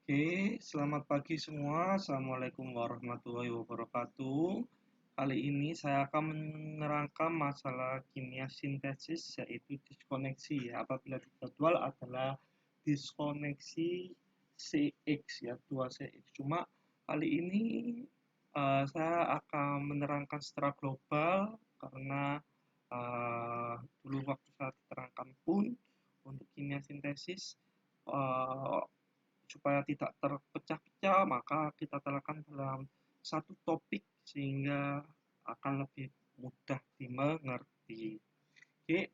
Oke, selamat pagi semua. Assalamualaikum warahmatullahi wabarakatuh. Kali ini saya akan menerangkan masalah kimia sintesis yaitu diskoneksi ya. Apabila dijadwal adalah diskoneksi CX ya, 2CX. Cuma kali ini saya akan menerangkan secara global karena dulu waktu saya diterangkan pun untuk kimia sintesis eh, supaya tidak terpecah-pecah, maka kita terangkan dalam satu topik sehingga akan lebih mudah dimengerti. Oke,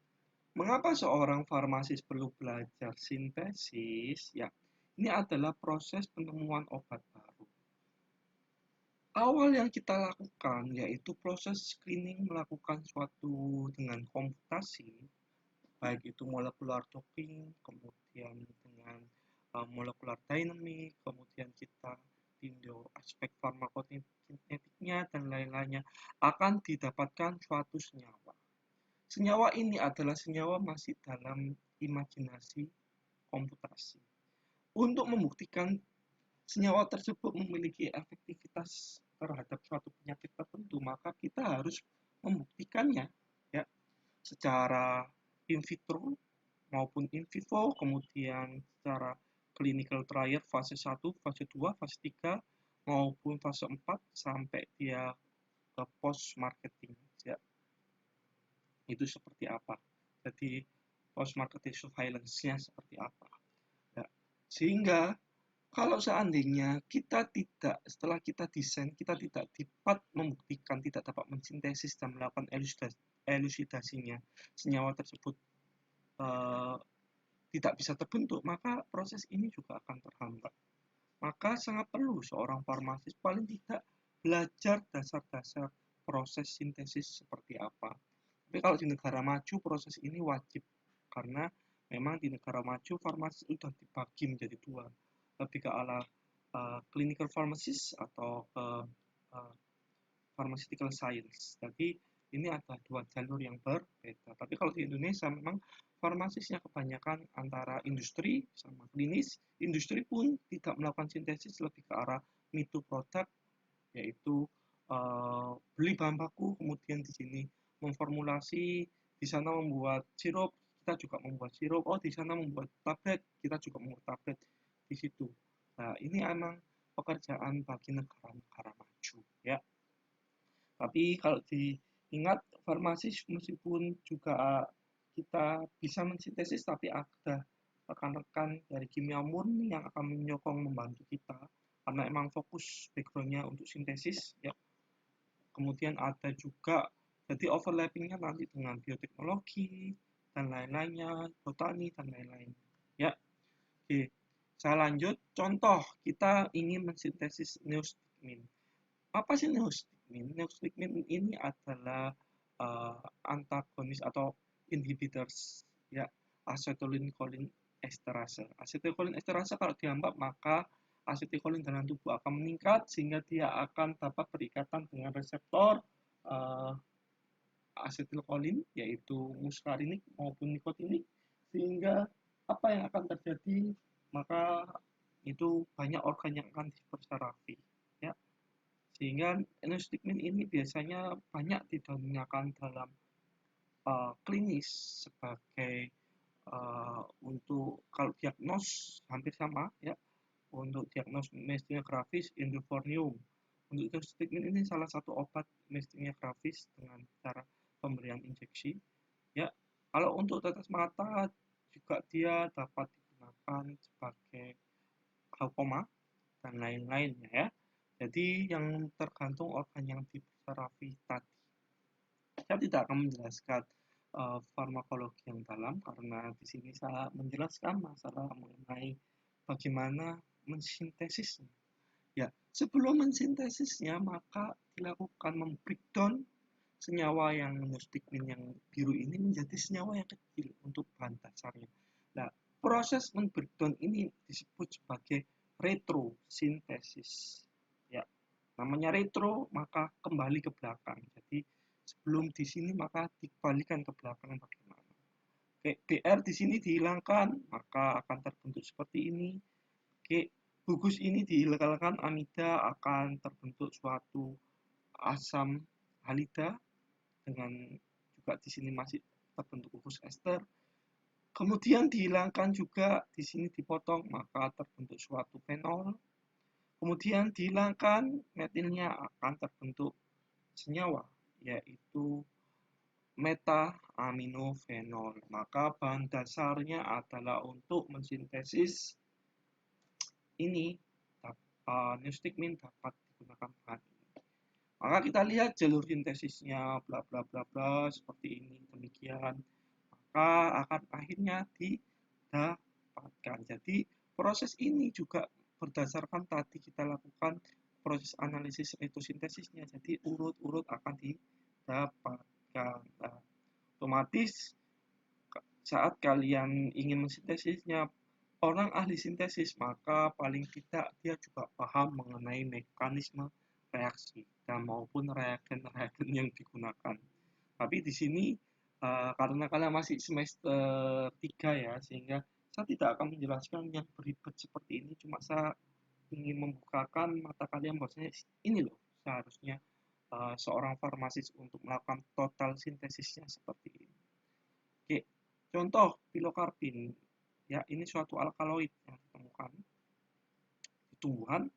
mengapa seorang farmasis perlu belajar sintesis? Ya, ini adalah proses penemuan obat baru. Awal yang kita lakukan yaitu proses screening melakukan suatu dengan komputasi, baik itu molecular docking, kemudian dengan molecular dynamic, kemudian kita tinjau aspek farmakokinetiknya dan lain-lainnya, akan didapatkan suatu senyawa. Senyawa ini adalah senyawa masih dalam imajinasi komputasi. Untuk membuktikan senyawa tersebut memiliki efektivitas terhadap suatu penyakit tertentu, maka kita harus membuktikannya ya secara in vitro maupun in vivo, kemudian secara clinical trial fase 1, fase 2, fase 3, maupun fase 4 sampai dia ke post marketing ya. Itu seperti apa. Jadi post marketing surveillance-nya seperti apa. Ya. Sehingga kalau seandainya kita tidak, setelah kita desain, kita tidak dapat membuktikan, tidak dapat mensintesis dan melakukan elusidasinya, senyawa tersebut eh, tidak bisa terbentuk, maka proses ini juga akan terhambat. Maka sangat perlu seorang farmasis paling tidak belajar dasar-dasar proses sintesis seperti apa. Tapi kalau di negara maju proses ini wajib karena memang di negara maju farmasis sudah dibagi menjadi dua, lebih ke arah clinical pharmacist atau ke uh, pharmaceutical science. Jadi ini ada dua jalur yang berbeda. Tapi kalau di Indonesia memang farmasisnya kebanyakan antara industri sama klinis. Industri pun tidak melakukan sintesis, lebih ke arah me to product, yaitu beli bahan baku, kemudian di sini memformulasi, di sana membuat sirup, kita juga membuat sirup. Oh, di sana membuat tablet, kita juga membuat tablet di situ. Nah, ini emang pekerjaan bagi negara-negara maju, ya. Tapi kalau diingat farmasi meskipun juga kita bisa mensintesis, tapi ada rekan-rekan dari kimia murni yang akan menyokong membantu kita karena emang fokus backgroundnya untuk sintesis ya. Kemudian ada juga jadi overlappingnya nanti dengan bioteknologi dan lain-lainnya, botani dan lain-lain. Ya, oke. Saya lanjut. Contoh, kita ingin mensintesis neostigmin. Apa sih neostigmin? Neostigmin ini adalah antagonis atau inhibitors ya acetylcholine esterase. Acetylcholine esterase kalau dihambat maka asetilkolin dalam tubuh akan meningkat sehingga dia akan dapat berikatan dengan reseptor uh, asetilkolin yaitu muskarinik maupun nikotinik sehingga apa yang akan terjadi maka itu banyak organ yang akan dipersarafi ya sehingga enostigmin ini biasanya banyak digunakan dalam klinis sebagai untuk kalau diagnos hampir sama ya untuk diagnos myasthenia gravis endofornium. Untuk enostigmin ini salah satu obat myasthenia gravis dengan cara pemberian injeksi ya. Kalau untuk tetes mata juga dia dapat digunakan sebagai glaukoma dan lain-lainnya ya. Jadi yang tergantung organ yang diterapi tadi. Saya tidak akan menjelaskan farmakologi yang dalam karena di sini saya menjelaskan masalah mengenai bagaimana mensintesisnya. Ya, sebelum mensintesisnya maka dilakukan membreakdown senyawa yang stigmin yang biru ini menjadi senyawa yang kecil untuk bahan dasarnya. Nah, proses membreakdown ini disebut sebagai retrosintesis. Ya, namanya retro maka kembali ke belakang. Jadi sebelum di sini maka dikembalikan ke belakang bagaimana. Oke, BR di sini dihilangkan maka akan terbentuk seperti ini. Oke, gugus ini diilegalkan, amida akan terbentuk suatu asam halida dengan juga di sini masih terbentuk gugus ester. Kemudian dihilangkan juga di sini dipotong maka terbentuk suatu fenol. Kemudian dihilangkan metilnya akan terbentuk senyawa yaitu meta-aminofenol. Maka bahan dasarnya adalah untuk mensintesis ini neostigmin dapat digunakan bahan ini. Maka kita lihat jalur sintesisnya bla bla bla bla seperti ini demikian. Maka akan akhirnya didapatkan. Jadi proses ini juga berdasarkan tadi kita lakukan proses analisis retosintesisnya. Jadi urut-urut akan didapatkan. Nah, otomatis saat kalian ingin mensintesisnya orang ahli sintesis, maka paling tidak dia juga paham mengenai mekanisme reaksi dan maupun reagen-reagen yang digunakan. Tapi di sini karena kalian masih semester 3 ya, sehingga saya tidak akan menjelaskan yang beribet seperti ini, cuma saya ingin membukakan mata kalian bahwasanya ini loh seharusnya seorang farmasis untuk melakukan total sintesisnya seperti ini. Oke, contoh pilokarbin. Ya, ini suatu alkaloid yang ditemukan di tumbuhan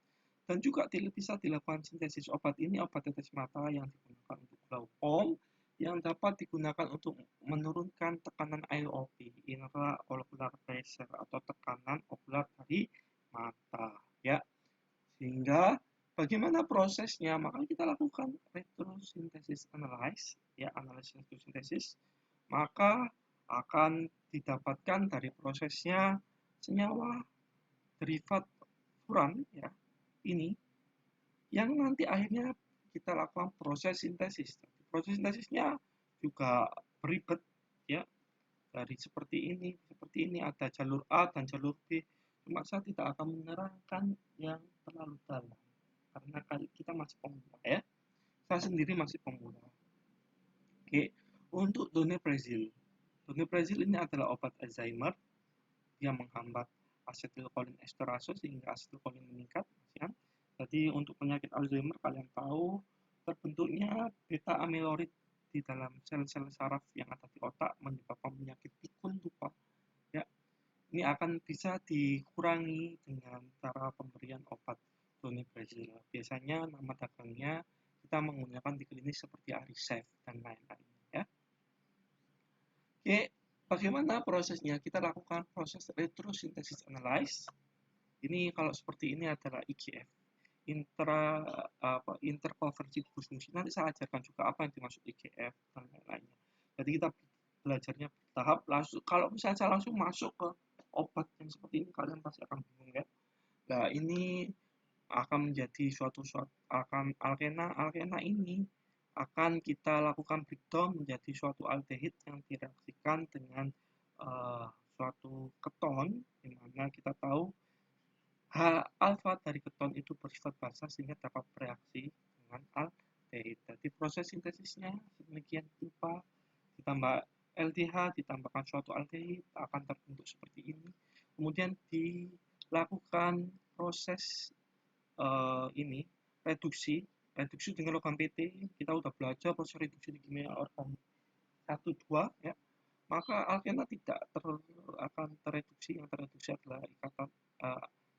dan juga bisa dilakukan sintesis obat ini, obat tetes mata yang digunakan untuk glaukom yang dapat digunakan untuk menurunkan tekanan IOP, intraocular pressure atau tekanan okular dari mata, ya. Sehingga bagaimana prosesnya? Maka kita lakukan retrosintesis analysis, ya, analisis retrosintesis. Maka akan didapatkan dari prosesnya senyawa derivat furan, ya, ini yang nanti akhirnya kita lakukan proses sintesis. Proses sintesisnya juga beribet, ya, dari seperti ini ada jalur A dan jalur B. Cuma saya tidak akan menerangkan yang terlalu dalam karena kita masih pemula, ya. Saya sendiri masih pemula. Oke, untuk donepezil. Donepezil ini adalah obat Alzheimer. Dia menghambat asetilkolin esterase sehingga asetilkolin meningkat, ya. Jadi untuk penyakit Alzheimer kalian tahu terbentuknya beta amiloid di dalam sel-sel saraf yang ada di otak menyebabkan penyakit pikun lupa, ya. Ini akan bisa dikurangi dengan cara pemberian obat donepezil. Biasanya nama dagangnya kita menggunakan di klinis seperti Aricept dan lain-lain, ya. Oke, bagaimana prosesnya? Kita lakukan proses retrosintesis analysis. Ini kalau seperti ini adalah IGF, interconversi gugus fungsi. Nanti saya ajarkan juga apa yang dimaksud IGF dan lain-lainnya. Jadi kita belajarnya bertahap. Langsung, kalau misalnya saya langsung masuk ke obat yang seperti ini, kalian pasti akan bingung, ya. Nah, ini akan menjadi akan alkena ini akan kita lakukan breakdown menjadi suatu aldehid yang direaksikan dengan suatu keton, di mana kita tahu H alfa dari keton itu bersifat basa sehingga dapat bereaksi dengan aldehid. Jadi proses sintesisnya sedemikian rupa, ditambah LDH ditambahkan suatu aldehid akan terbentuk seperti ini. Kemudian dilakukan proses ini reduksi dengan logam PT. Kita udah belajar proses reduksi di kimia organik 1-2, ya. Maka alkena tidak akan tereduksi. Yang tereduksi adalah ikatan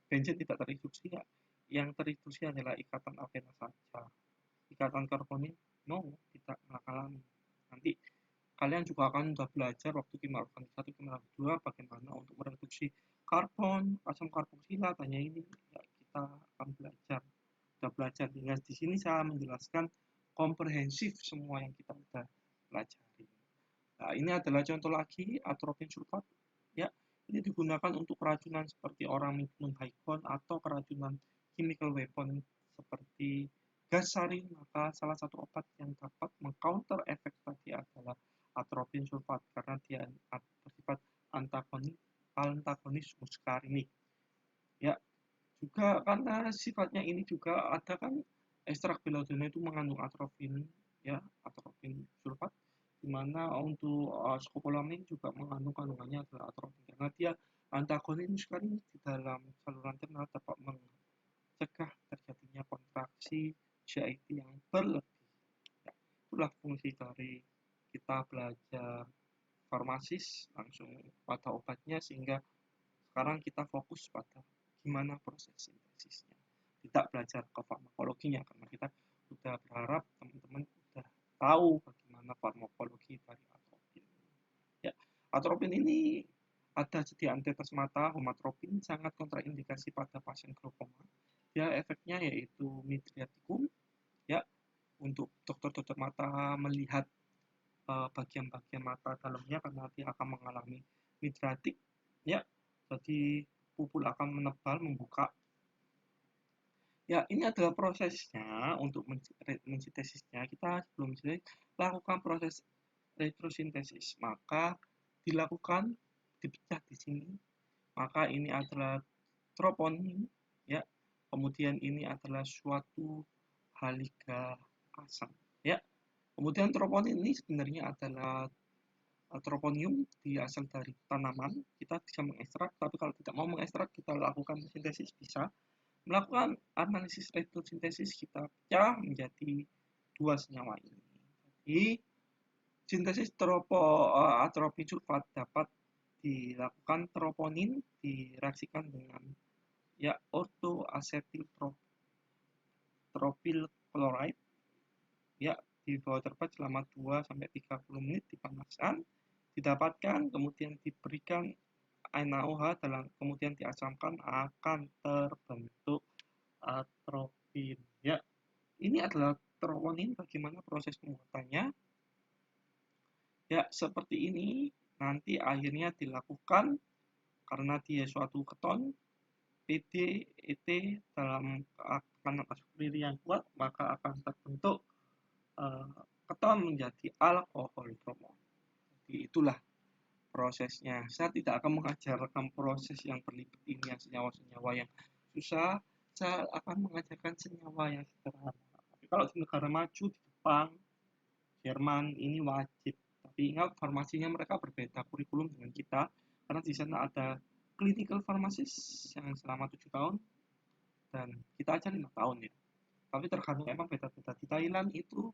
benzen tidak tereduksi, ya. Yang tereduksi adalah ikatan alkena saja. Ikatan karbonil tidak mengalami. Nanti kalian juga akan sudah belajar waktu kimia organik 1, kimia organik 2 bagaimana untuk mereduksi karbon, asam karboksila, tanya ini, ya, kita akan belajar hingga di sini saya menjelaskan komprehensif semua yang kita sudah pelajari. Nah, ini adalah contoh lagi atropin sulfat, ya. Ini digunakan untuk keracunan seperti orang minum haikon atau keracunan chemical weapon seperti gas sarin. Maka salah satu obat yang dapat mengcounter efek tadi adalah atropin sulfat karena dia bersifat antagonis muskarinik, ya. Juga karena sifatnya ini juga ada kan ekstrak belladonna itu mengandung atropin, ya, atropin sulfat, di mana untuk skopolamin juga mengandung kandungannya adalah atropin karena dia antagonis muskarinik di dalam saluran ternal dapat produksi GIT yang berlebih. Ya, itulah fungsi dari kita belajar farmasis langsung pada obatnya, sehingga sekarang kita fokus pada gimana proses sintesisnya, tidak belajar ke farmakologinya, karena kita sudah berharap teman-teman sudah tahu bagaimana farmakologi dari atropin. Ya, atropin ini ada sediaan tetes mata, homatropin sangat kontraindikasi pada pasien glaukoma. Ya, efeknya yaitu midriaticum. Ya, untuk dokter-dokter mata melihat bagian-bagian mata dalamnya, karena dia akan mengalami midriatik. Ya, jadi pupil akan menebal, membuka. Ya, ini adalah prosesnya. Untuk mensintesisnya, kita sebelum lakukan proses retrosintesis, maka dilakukan, dipecah di sini, maka ini adalah troponin, ya, kemudian ini adalah suatu haliga asam, ya. Kemudian troponin ini sebenarnya adalah troponium, dia asal dari tanaman. Kita bisa mengekstrak, tapi kalau tidak mau mengekstrak, kita lakukan sintesis bisa. Melakukan analisis retrosintesis, kita pecah menjadi dua senyawa ini. Jadi sintesis atropin sulfat dapat dilakukan, troponin direaksikan dengan ya ortoasetil propyl chloride, ya, di bawah terpat selama 2-30 menit di pemanasan, didapatkan, kemudian diberikan NaOH, kemudian diasamkan, akan terbentuk atropin. Ya, ini adalah troponin. Bagaimana proses pembuatannya? Ya, seperti ini. Nanti akhirnya dilakukan, karena dia suatu keton PD, ET dalam tekanan asfuri yang kuat, maka akan terbentuk keton menjadi alkohol bromon. Jadi itulah prosesnya. Saya tidak akan mengajarkan proses yang berlipat ini, yang senyawa-senyawa yang susah. Saya akan mengajarkan senyawa yang sederhana. Tapi kalau di negara maju, di Jepang, Jerman, ini wajib. Tapi ingat, farmasinya mereka berbeda kurikulum dengan kita, karena di sana ada clinical pharmacist yang selama 7 tahun, dan kita aja 5 tahun ya. Tapi tergantung, emang beda-beda. Di Thailand itu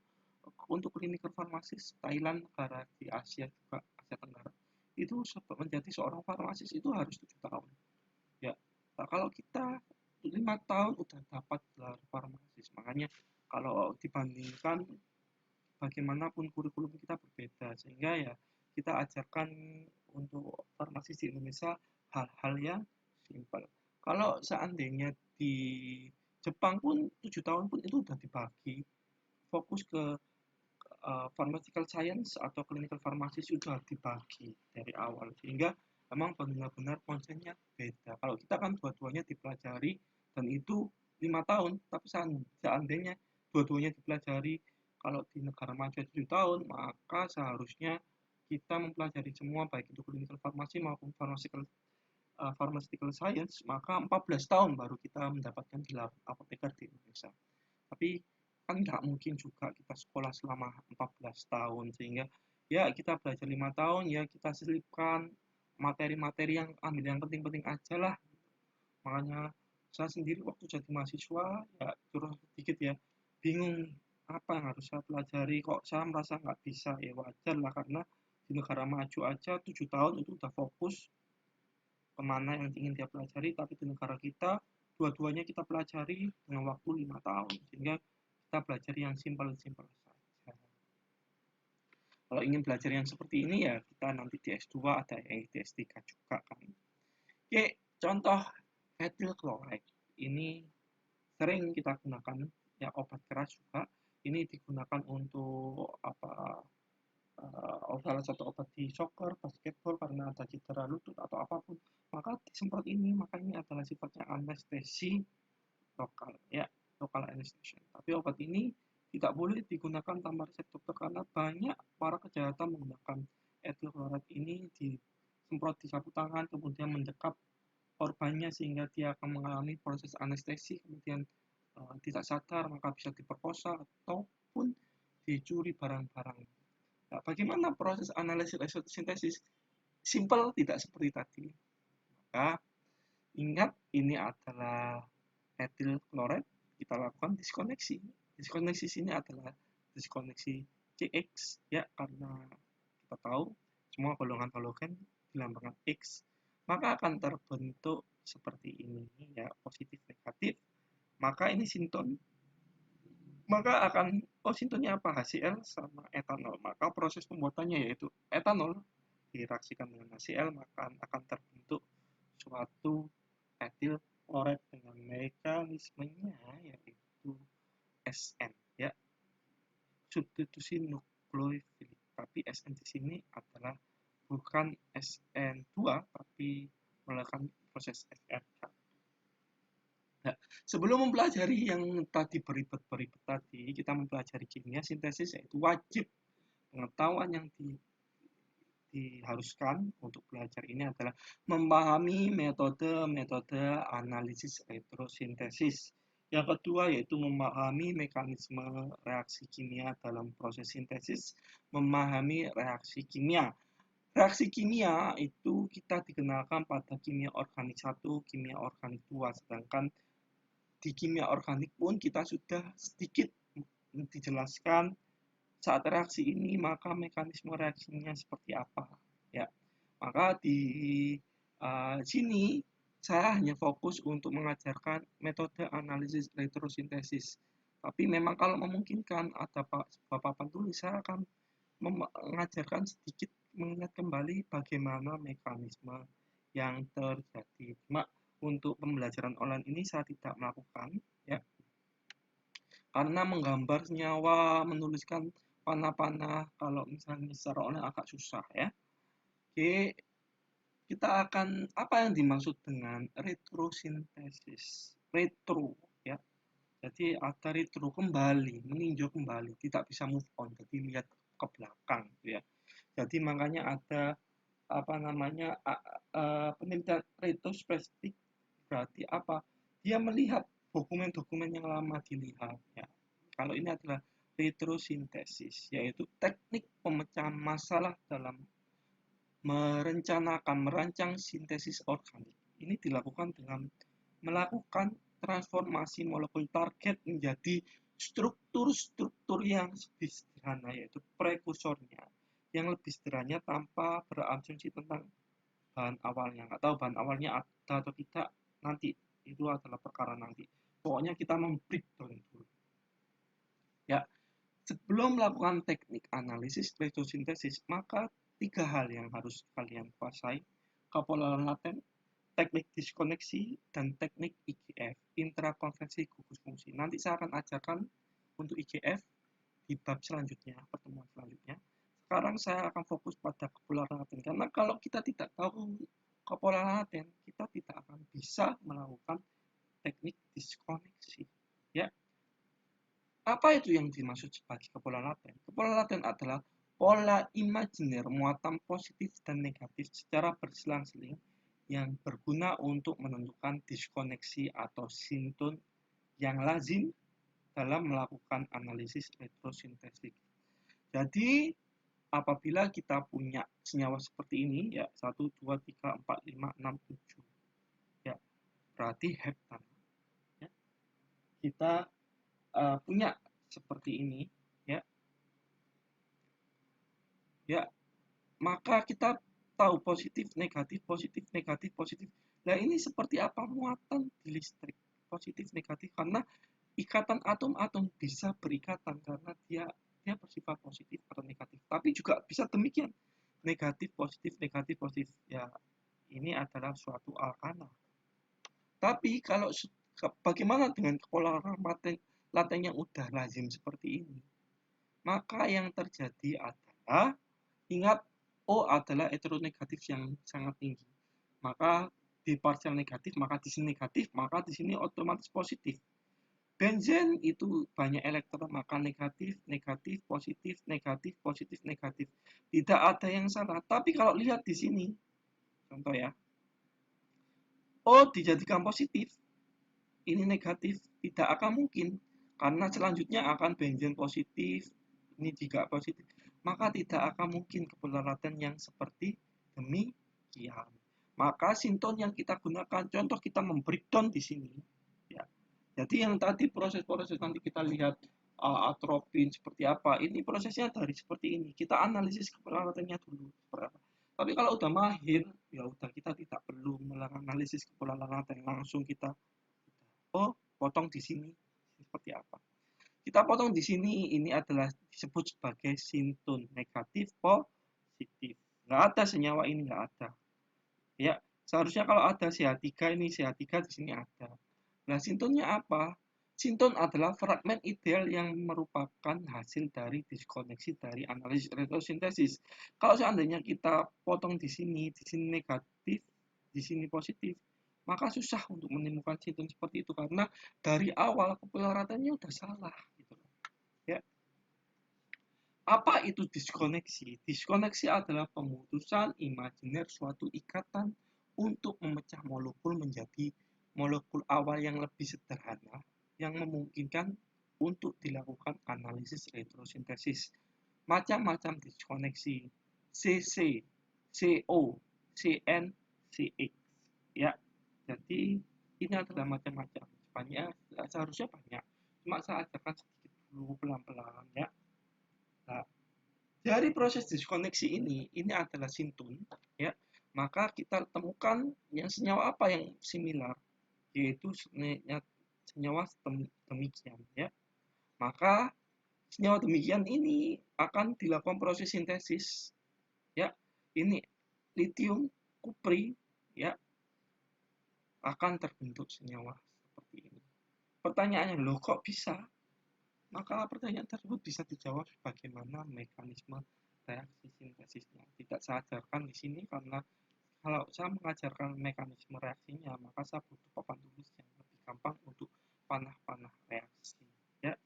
untuk clinical pharmacist, Thailand negara di Asia juga, Asia Tenggara, itu menjadi seorang farmasis itu harus 7 tahun. Ya, nah, kalau kita 5 tahun udah dapat gelar farmasis. Makanya kalau dibandingkan, bagaimanapun kurikulum kita berbeda, sehingga ya kita ajarkan untuk farmasis di Indonesia hal-hal yang simpel. Kalau seandainya di Jepang pun 7 tahun pun itu udah dibagi fokus ke pharmaceutical science atau clinical pharmacy, sudah dibagi dari awal, sehingga memang benar-benar konsennya beda. Kalau kita kan dua-duanya dipelajari, dan itu 5 tahun, tapi seandainya dua-duanya dipelajari, kalau di negara maju 7 tahun, maka seharusnya kita mempelajari semua, baik itu clinical pharmacy maupun pharmaceutical science, maka 14 tahun baru kita mendapatkan gelar apoteker di Indonesia. Tapi kan nggak mungkin juga kita sekolah selama 14 tahun, sehingga ya kita belajar 5 tahun, ya kita selipkan materi-materi yang ambil yang penting-penting aja lah. Makanya saya sendiri waktu jadi mahasiswa, ya curang sedikit ya, bingung apa yang harus saya pelajari, kok saya merasa nggak bisa. Ya wajar lah, karena di negara maju aja 7 tahun itu udah fokus kemana yang ingin dia pelajari, tapi di negara kita dua-duanya kita pelajari dengan waktu 5 tahun, sehingga kita belajar yang simpel-simpel saja. Kalau ingin belajar yang seperti ini, ya kita nanti di S2 ada yang di S3 juga kan. Oke, contoh ethyl chloride ini sering kita gunakan, ya obat keras juga. Ini digunakan untuk apa, salah satu obat di soccer, basketball, karena ada cedera lutut atau apapun, maka disemprot ini. Maka ini adalah sifatnya anestesi lokal, ya, lokal anesthesia. Tapi obat ini tidak boleh digunakan tanpa resep dokter, karena banyak para kejahatan menggunakan ethyl chloride ini, disemprot di sapu tangan, kemudian mendekap korbannya, sehingga dia akan mengalami proses anestesi, kemudian tidak sadar, maka bisa diperkosa ataupun dicuri barang-barang. Nah, bagaimana proses analisis resintesis? Simple, tidak seperti tadi. Maka ingat, ini adalah ethyl chloride. kita lakukan diskoneksi. Diskoneksi sini adalah diskoneksi CX ya, karena kita tahu semua golongan halogen dilambangkan X, maka akan terbentuk seperti ini ya, positif negatif. Maka ini sinton, maka akan sintonnya apa? HCl sama etanol. Maka proses pembuatannya yaitu etanol direaksikan dengan HCl, maka akan terbentuk suatu etil klorid dengan mekanismenya yaitu SN ya, substitusi nukleofilik. Tapi SN di sini adalah bukan SN2 tapi melakukan proses SN1. Nah, sebelum mempelajari yang tadi beribet-beribet tadi, kita mempelajari kimia sintesis, yaitu wajib pengetahuan yang diharuskan untuk belajar ini adalah memahami metode-metode analisis elektrosintesis. Yang kedua yaitu memahami mekanisme reaksi kimia dalam proses sintesis, memahami reaksi kimia. Reaksi kimia itu kita dikenalkan pada kimia organik 1, kimia organik 2, sedangkan di kimia organik pun kita sudah sedikit dijelaskan saat reaksi ini maka mekanisme reaksinya seperti apa ya. Maka di sini saya hanya fokus untuk mengajarkan metode analisis elektrosintesis. Tapi memang kalau memungkinkan ada papan tulis, saya akan mengajarkan sedikit, mengingat kembali bagaimana mekanisme yang terjadi. Cuma untuk pembelajaran online ini saya tidak melakukan ya, karena menggambar senyawa, menuliskan panah-panah kalau misalnya secara online agak susah ya. Oke, kita akan, apa yang dimaksud dengan retrosintesis? Retro ya. Jadi ada retro, kembali, meninjau kembali, tidak bisa move on, jadi lihat ke belakang ya. Jadi makanya ada apa namanya penelitian retrospektif, berarti apa? Dia melihat dokumen-dokumen yang lama dilihat ya. Kalau ini adalah retrosintesis, yaitu teknik pemecahan masalah dalam merancang sintesis organik. Ini dilakukan dengan melakukan transformasi molekul target menjadi struktur-struktur yang lebih sederhana, yaitu prekursornya yang lebih sederhana tanpa berasumsi tentang bahan awalnya. Nggak tahu bahan awalnya ada atau tidak, nanti itu adalah perkara nanti. Pokoknya kita membreakdown dulu. Ya, sebelum melakukan teknik analisis retrosintesis, maka 3 hal yang harus kalian kuasai: kepolaran laten, teknik diskoneksi, dan teknik IGF, intrakonveksi gugus fungsi. Nanti saya akan ajarkan untuk IGF di bab selanjutnya, pertemuan selanjutnya. Sekarang saya akan fokus pada kepolaran laten, karena kalau kita tidak tahu kepolaran laten, kita tidak akan bisa melakukan teknik diskoneksi. Ya, apa itu yang dimaksud sebagai kepolaran laten? Kepolaran laten adalah pola imajiner muatan positif dan negatif secara berselang-seling yang berguna untuk menentukan diskoneksi atau sinton yang lazim dalam melakukan analisis elektrosintesis. Jadi, apabila kita punya senyawa seperti ini, ya 1, 2, 3, 4, 5, 6, 7, ya berarti heptan. Ya. Kita punya seperti ini ya, maka kita tahu positif negatif positif negatif positif. Nah ini seperti apa muatan di listrik, positif negatif, karena ikatan atom-atom bisa berikatan karena dia bersifat positif atau negatif. Tapi juga bisa demikian, negatif positif ya, ini adalah suatu alkana. Tapi kalau bagaimana dengan kepolaran laten yang udah lazim seperti ini? Maka yang terjadi adalah, ingat O adalah heteronegatif yang sangat tinggi. Maka di partial negatif, maka di sini negatif, maka di sini otomatis positif. Benzen itu banyak elektron, maka negatif, negatif, positif, negatif, positif, negatif. Tidak ada yang salah. Tapi kalau lihat di sini, contoh ya, O dijadikan positif, ini negatif, tidak akan mungkin, karena selanjutnya akan benzen positif, ini juga positif, maka tidak akan mungkin kepolaran laten yang seperti demikian. Maka sinton yang kita gunakan, contoh kita membreakdown di sini, ya. Jadi yang tadi proses-proses nanti kita lihat atropin seperti apa, ini prosesnya dari seperti ini. Kita analisis keperawatan dulu seperti apa. Tapi kalau udah mahir, ya udah kita tidak perlu menganalisis keperawatan langsung kita potong di sini seperti apa. Kita potong di sini ini adalah disebut sebagai sintun negatif positif. Nggak ada senyawa ini nggak ada. Ya, seharusnya kalau ada CH3 ini CH3 di sini ada. Nah, sintonnya apa? Sinton adalah fragmen ideal yang merupakan hasil dari diskoneksi dari analisis retrosintesis. Kalau seandainya kita potong di sini negatif, di sini positif, maka susah untuk menemukan sinton seperti itu karena dari awal kepelaratannya udah salah gitu. Ya. Apa itu diskoneksi? Diskoneksi adalah pemutusan imajiner suatu ikatan untuk memecah molekul menjadi molekul awal yang lebih sederhana yang memungkinkan untuk dilakukan analisis retrosintesis. Macam-macam diskoneksi CC, CO, CN, CX. Ya, jadi ini adalah macam-macam. Banyak, seharusnya banyak. Cuma saya ajarkan sedikit dulu pelan-pelan ya. Nah, dari proses diskoneksi ini adalah sintun, ya. Maka kita temukan yang senyawa apa yang similar, yaitu senyawa demikian, ya. Maka senyawa demikian ini akan dilakukan proses sintesis, ya. Ini litium kupri, ya, akan terbentuk senyawa seperti ini. Pertanyaannya, loh kok bisa? Maka pertanyaan tersebut bisa dijawab bagaimana mekanisme reaksi sintesisnya. Tidak saya ajarkan di sini karena kalau saya mengajarkan mekanisme reaksinya, maka saya butuh papan tulis yang lebih gampang untuk panah-panah reaksi. Ya.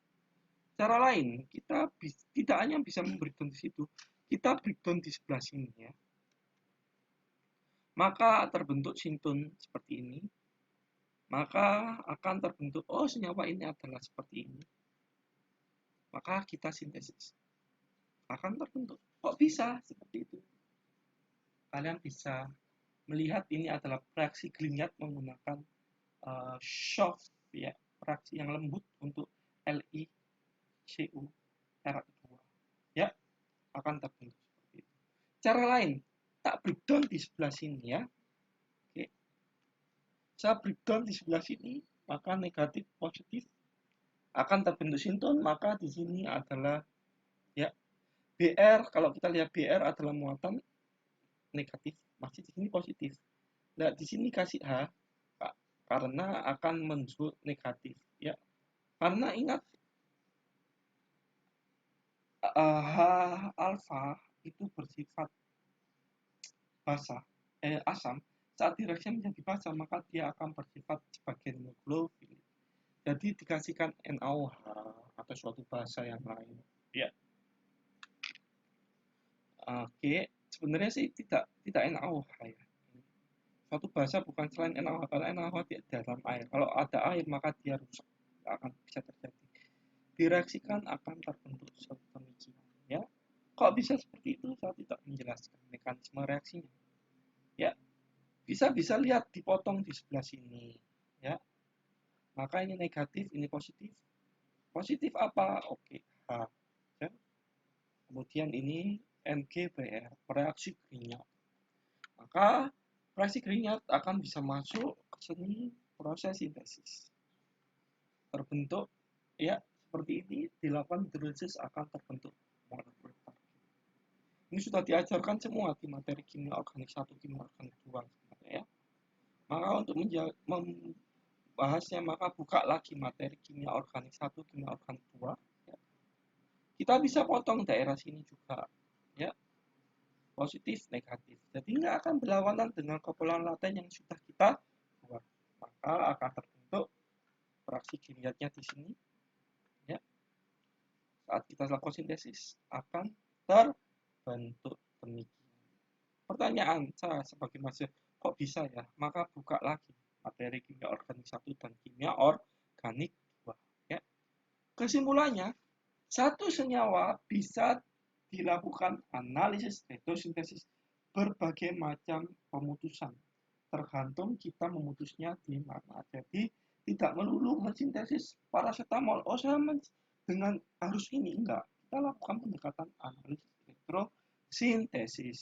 Cara lain, kita tidak hanya bisa membreakdown di situ, kita breakdown di sebelah sini ya. Maka terbentuk sintun seperti ini. Maka akan terbentuk, oh senyawa ini adalah seperti ini. Maka kita sintesis. Akan terbentuk. Kok bisa seperti itu? Kalian bisa melihat ini adalah reaksi Grignard menggunakan soft ya, reaksi yang lembut untuk LiCuR2 ya, akan terbentuk seperti itu. Cara lain, tak breakdown di sebelah sini ya. Oke. Saya breakdown di sebelah sini, maka negatif positif akan terbentuk sinton, maka di sini adalah ya BR, kalau kita lihat BR adalah muatan negatif, masih di sini positif. Nah, di sini kasih H karena akan menunjuk negatif ya. Karena ingat H alfa itu bersifat basah, asam. Saat direaksi menjadi basah, maka dia akan bersifat sebagai nucleophile. Jadi dikasihkan NaOH atau suatu basa yang lain. Ya. Oke, sebenarnya sih tidak NaOH ya. Suatu basa bukan selain NaOH, karena NaOH di dalam air. Kalau ada air maka dia rusak, tidak akan bisa terjadi. Direaksikan akan terbentuk sedemikian. Ya, kok bisa seperti itu? Saya tidak menjelaskan mekanisme reaksinya. Ya, bisa lihat dipotong di sebelah sini. Ya, maka ini negatif, ini positif. Positif apa? Oke, H. Ya. Kemudian ini NGBR, reaksi Grignard. Maka reaksi Grignard akan bisa masuk ke seni proses sintesis. Terbentuk ya seperti ini, dilakukan hidrolisis akan terbentuk molekul target. Ini sudah diajarkan semua di materi kimia organik 1, kimia organik 2 sebenarnya ya. Maka untuk membahasnya maka buka lagi materi kimia organik 1, kimia organik 2 ya. Kita bisa potong daerah sini juga ya, positif negatif, jadi nggak akan berlawanan dengan keperawatan yang sudah kita buat. Maka akan terbentuk reaksi kimianya di sini ya. Saat kita lakukan sintesis akan terbentuk demikian. Pertanyaan saya sebagai mahasiswa, kok bisa ya? Maka buka lagi materi kimia organik 1 dan kimia organik 2 ya. Kesimpulannya, satu senyawa bisa dilakukan analisis retrosintesis berbagai macam pemutusan, tergantung kita memutusnya di mana. Jadi Tidak melulu mensintesis paracetamol. Oh, saya dengan harus ini enggak. Kita lakukan pendekatan analisis elektrosintesis,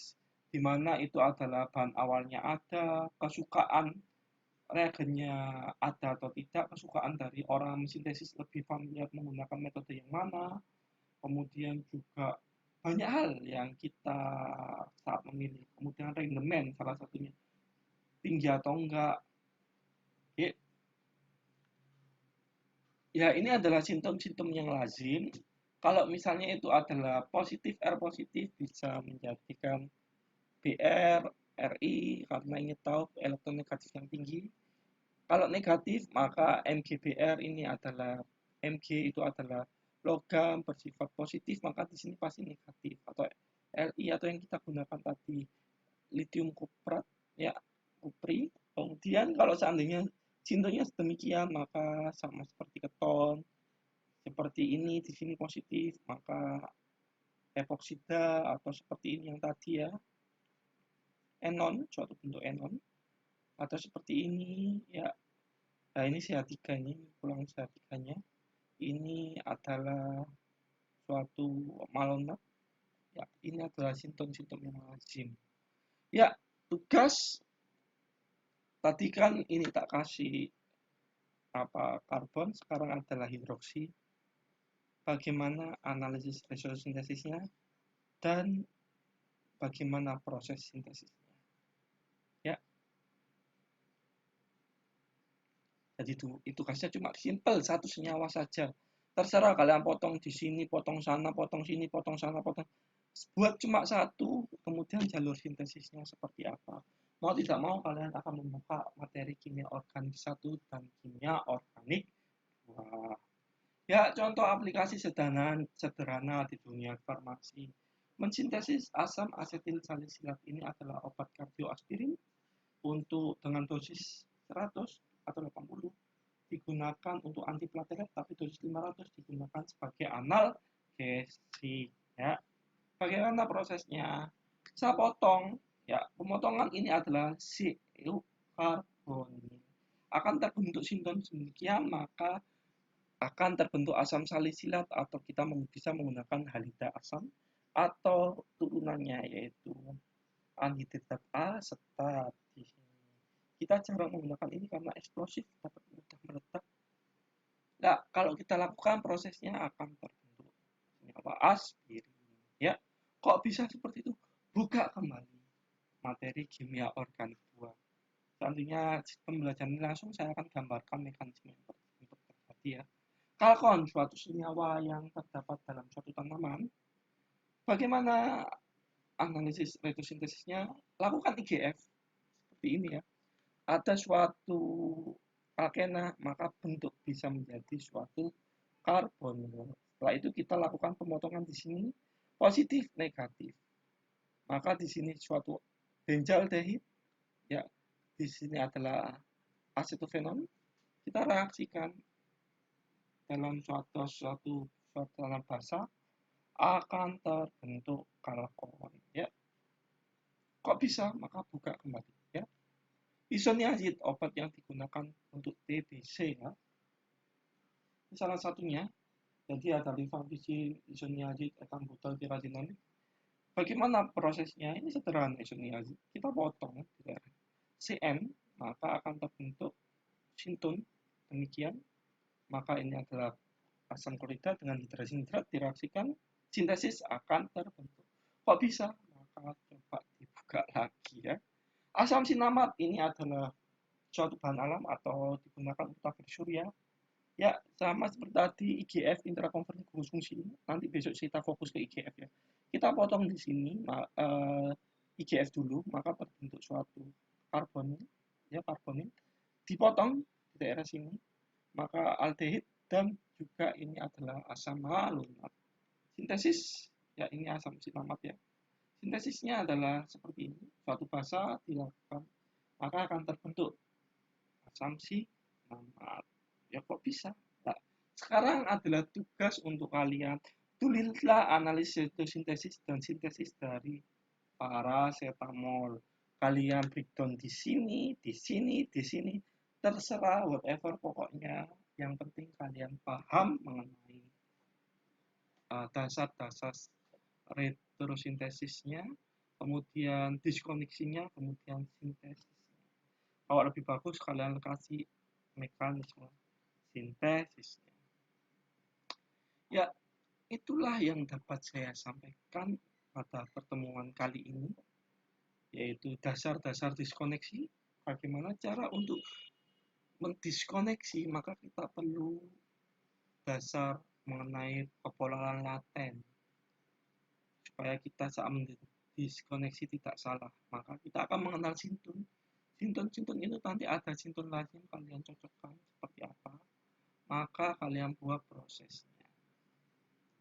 di mana itu adalah bahan awalnya ada, kesukaan reagennya ada atau tidak, kesukaan dari orang mensintesis lebih familiar menggunakan metode yang mana, kemudian juga banyak hal yang kita saat memilih, kemudian rendemen salah satunya tinggi atau enggak. Oke. Ya, ini adalah simptom-simptom yang lazim. Kalau misalnya itu adalah positif, R positif bisa menjadikan BR, RI karena ingin tahu elektronegatif yang tinggi. Kalau negatif, maka MgBr ini adalah Mg itu adalah logam bersifat positif, maka di sini pasti negatif. Atau Li atau yang kita gunakan tadi lithium kuprat, ya, kupri. Kemudian kalau seandainya sintonya sedemikian, maka sama seperti keton, seperti ini di sini positif, maka epoksida atau seperti ini yang tadi ya, enon, suatu bentuk enon, atau seperti ini ya. Nah, ini CH3 ini, pulang CH3-nya. Ini adalah suatu malonat. Ya, ini adalah simptom-simptom yang lazim. Ya, tugas tadi kan ini tak kasih apa karbon, sekarang adalah hidroksi. Bagaimana analisis resosintesisnya dan bagaimana proses sintesisnya. Ya, jadi itu kasnya cuma simple satu senyawa saja. Terserah kalian potong di sini, potong sana, potong sini, potong sana, potong. Buat cuma satu, kemudian jalur sintesisnya seperti apa. Mau tidak mau kalian akan membuka materi kimia organik satu dan kimia organik dua. Ya, contoh aplikasi sederhana di dunia farmasi. Mensintesis asam asetil salisilat ini adalah obat kardioaspirin untuk dengan dosis 100 atau 80 digunakan untuk antiplatelet, tapi dosis 500 digunakan sebagai analgesik. Ya, bagaimana prosesnya? Saya potong. Ya, pemotongan ini adalah karbonil. Akan terbentuk sinton demikian, maka akan terbentuk asam salisilat atau kita bisa menggunakan halida asam atau turunannya yaitu anhidrat asetat di sini. Kita jarang menggunakan ini karena eksplosif dapat mudah meledak. Nah, kalau kita lakukan prosesnya akan terbentuk senyawa aspirin. Ya, kok bisa seperti itu? Buka kembali materi kimia organik 2. Selanjutnya pembelajaran ini langsung saya akan gambarkan mekanisme yang terjadi ya. Kalkon, suatu senyawa yang terdapat dalam suatu tanaman. Bagaimana analisis retosintesisnya? Lakukan IGF seperti ini ya. Ada suatu alkena, maka bentuk bisa menjadi suatu karbonil. Setelah itu kita lakukan pemotongan di sini positif negatif. Maka di sini suatu benzaldehid ya, di sini adalah asetofenon. Kita reaksikan dalam suatu dalam bahasa akan terbentuk kalkon ya. Kok bisa? Maka buka kembali ya. Isoniazid obat yang digunakan untuk TBC ya. Ini salah satunya. Jadi ada rifampicin, isoniazid, etambutol, tirazinon. Bagaimana prosesnya? Ini sederhana isoniazid. Kita potong CN, maka akan terbentuk sintun. Demikian, maka ini adalah asam klorida dengan hidrogenat direaksikan, sintesis akan terbentuk. Kok bisa? Maka coba dibuka lagi ya. Asam sinamat ini adalah suatu bahan alam atau digunakan untuk tabir surya. Ya, sama seperti tadi IGF intrakonversi gugus fungsi. Nanti besok kita fokus ke IGF ya. Kita potong di sini IGF dulu, maka terbentuk suatu karbonil, ya karbonil. Dipotong di daerah sini, maka aldehid dan juga ini adalah asam malonat. Sintesis, ya ini asam sinamat ya. Sintesisnya adalah seperti ini, suatu basa dilakukan, maka akan terbentuk asam sinamat. Ya kok bisa? Nah, sekarang adalah tugas untuk kalian. Tulislah analisis sintesis dan sintesis dari paracetamol. Kalian breakdown di sini, di sini, di sini. terserah whatever, pokoknya yang penting kalian paham mengenai dasar-dasar retrosintesisnya, kemudian diskoneksinya, kemudian sintesisnya. Kalau lebih bagus kalian kasih mekanisme sintesisnya. Ya, itulah yang dapat saya sampaikan pada pertemuan kali ini, yaitu dasar-dasar diskoneksi. Bagaimana cara untuk mendiskoneksi, maka kita perlu dasar mengenai pepolaran laten. Supaya kita saat mendiskoneksi tidak salah, maka kita akan mengenal sintun. Sintun-sintun itu nanti ada sintun lazim, kalian cocokkan seperti apa, maka kalian buat prosesnya.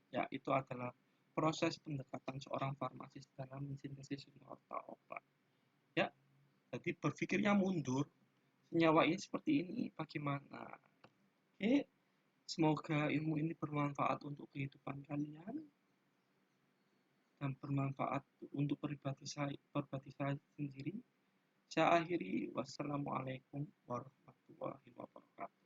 Ya, itu adalah proses pendekatan seorang farmasis dalam mensintesis senyawa obat. Ya, jadi berpikirnya mundur, senyawa ini seperti ini, bagaimana? Oke, semoga ilmu ini bermanfaat untuk kehidupan kalian dan bermanfaat untuk pribadi saya sendiri. Saya akhiri, wassalamualaikum warahmatullahi wabarakatuh.